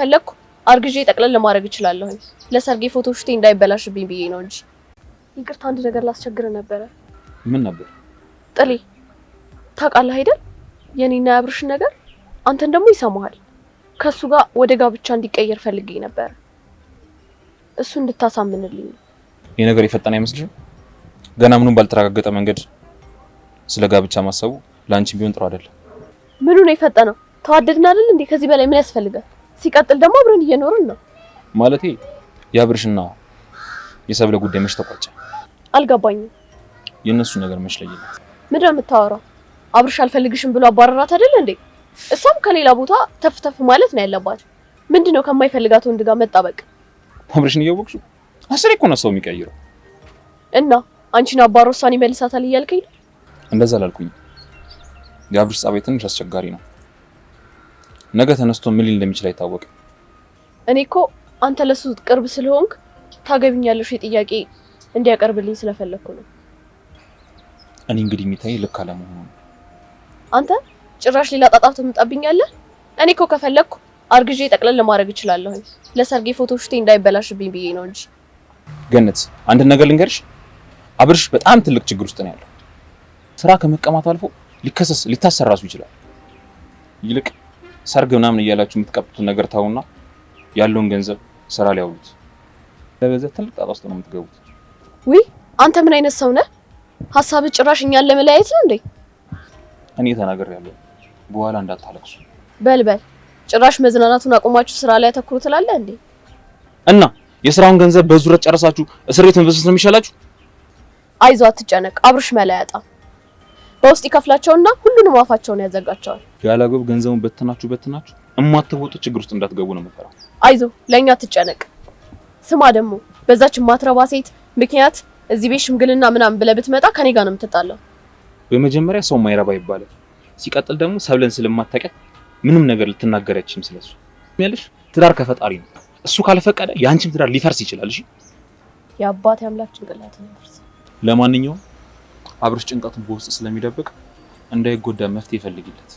ከፈለኩ አርግዤ ጠቅለል ለማድረግ እችላለሁ። ለሰርጌ ፎቶ ሹቴ እንዳይበላሽብኝ ብዬ ነው እንጂ። ይቅርታ አንድ ነገር ላስቸግር ነበር። ምን ነበር? ጥሌ ታውቃለህ አይደል? የኔና ያብርሽ ነገር አንተን ደግሞ ይሰማሃል። ከሱ ጋር ወደ ጋብቻ እንዲቀየር ፈልጌ ነበር። እሱ እንድታሳምንልኝ። ይሄ ነገር የፈጠነ አይመስልሽም? ገና ምኑን ባልተረጋገጠ መንገድ ስለ ጋብቻ ማሰቡ ላንቺ ቢሆን ጥሩ አይደለም። ምኑ ነው የፈጠነው? ተዋደድን አይደል እንዴ? ከዚህ በላይ ምን ያስፈልጋል? ሲቀጥል ደግሞ አብረን እየኖርን ነው። ማለቴ ያብርሽና የሰብለ ጉዳይ መች ተቋጨ? አልገባኝም። የነሱ ነገር መች ለየለት? ምንድን ነው የምታወራው? አብርሽ አልፈልግሽም ብሎ አባረራት አይደል እንዴ? እሷም ከሌላ ቦታ ተፍተፍ ማለት ነው ያለባት። ምንድነው ከማይፈልጋት ወንድ ጋር መጣበቅ? አብርሽን እያወቅሽው አስሬ እኮ ነው ሰው የሚቀይረው። እና አንቺን አባሮ እሷን ይመልሳታል እያልከኝ ነው? እንደዛ አላልኩኝ። የአብርሽ ጸባይ ትንሽ አስቸጋሪ ነው። ነገ ተነስቶ ምን ሊል እንደሚችል አይታወቅም። እኔ እኮ አንተ ለሱ ቅርብ ስለሆንክ ታገቢኛለሽ የጥያቄ እንዲያቀርብልኝ ስለፈለኩ ነው። እኔ እንግዲህ የሚታይ ልክ አለመሆኑ ነው። አንተ ጭራሽ ሌላ ጣጣፍ ትምጣብኛለህ። እኔ እኮ ከፈለኩ አርግዤ ጠቅለል ለማድረግ እችላለሁ። ለሰርጌ ፎቶ ሹቴ እንዳይበላሽብኝ ብዬ ነው እንጂ። ገነት አንድ ነገር ልንገርሽ፣ አብርሽ በጣም ትልቅ ችግር ውስጥ ነው ያለው። ስራ ከመቀማት አልፎ ሊታሰር ራሱ ይችላል። ይልቅ ሰርግ ምናምን እያላችሁ የምትቀጥቱት ነገር ታውና ያለውን ገንዘብ ስራ ላይ አውሉት። ለበዛ ትልቅ ጣጣ ውስጥ ነው የምትገቡት። ውይ አንተ ምን አይነት ሰው ነህ? ሐሳብ ጭራሽ እኛን ለመለያየት ነው እንዴ? እኔ ተናግሬያለሁ፣ በኋላ እንዳታለቅሱ። በልበል ጭራሽ መዝናናቱን አቁማችሁ ስራ ላይ አተኩሩ ትላለህ እንዴ? እና የስራውን ገንዘብ በዙረት ጨርሳችሁ እስር ቤት መበሰስ ነው የሚሻላችሁ? አይዞህ አትጨነቅ፣ አብርሽ መላ ያጣ በውስጥ ይከፍላቸውና ሁሉንም አፋቸውን ያዘጋቸዋል። ያላገብ ገንዘቡን በትናችሁ እማትወጡ ችግር ውስጥ እንዳትገቡ ነው የምፈራው። አይዞህ ለኛ አትጨነቅ። ስማ ደግሞ በዛች ማትረባ ሴት ምክንያት እዚህ ቤት ሽምግልና ምናምን ብለህ ብትመጣ ከኔ ጋር ነው የምትጣለው። በመጀመሪያ ሰው ማይረባ ይባላል። ሲቀጥል ደግሞ ሰብለን ስለማታውቂያት ምንም ነገር ልትናገረችም ስለሱ ያለሽ ትዳር ከፈጣሪ ነው። እሱ ካልፈቀደ ያንቺም ትዳር ሊፈርስ ይችላል። እሺ የአባቴ አምላክ ጭንቅላትን ያፈርስ። ለማንኛውም አብርሽ ጭንቀቱን በውስጥ ስለሚደብቅ እንዳይጎዳ መፍትሄ ይፈልግለት።